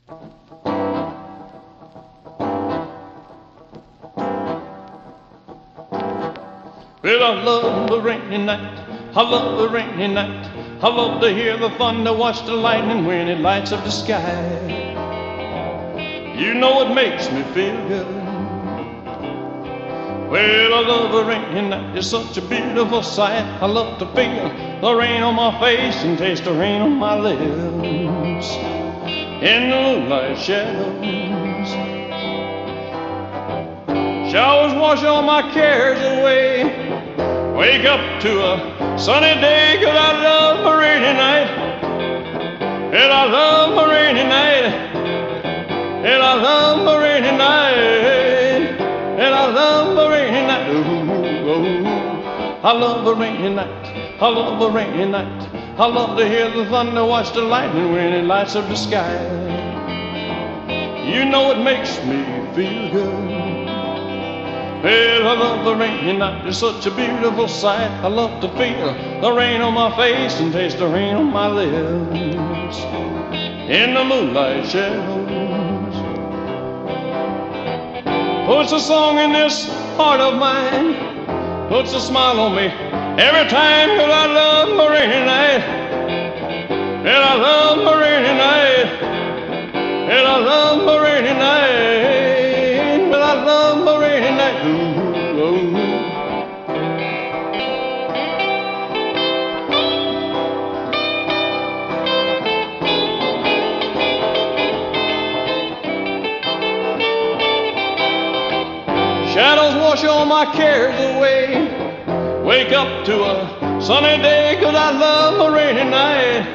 Well, I love a rainy night, I love a rainy night. I love to hear the thunder, watch the lightning when it lights up the sky. You know it makes me feel good. Well, I love a rainy night, it's such a beautiful sight. I love to feel the rain on my face and taste the rain on my lips in the moonlight shadows. Showers wash all my cares away. Wake up to a sunny day, 'cause I love a rainy night. And I love a rainy night. And I love a rainy night. And I love a rainy night. Ooh, ooh. I love a rainy night. I love a rainy night. I love to hear the thunder, watch the lightning when it lights up the sky. You know it makes me feel good. Well, I love the rainy night, it's such a beautiful sight. I love to feel the rain on my face and taste the rain on my lips in the moonlight shadows. Puts a song in this heart of mine, puts a smile on me every time, 'cause I love a rainy night. And I love a rainy night. And I love a rainy night. But I love a rainy night. Ooh, ooh. Shadows wash all my cares away. Wake up to a sunny day, 'cause I love a rainy night.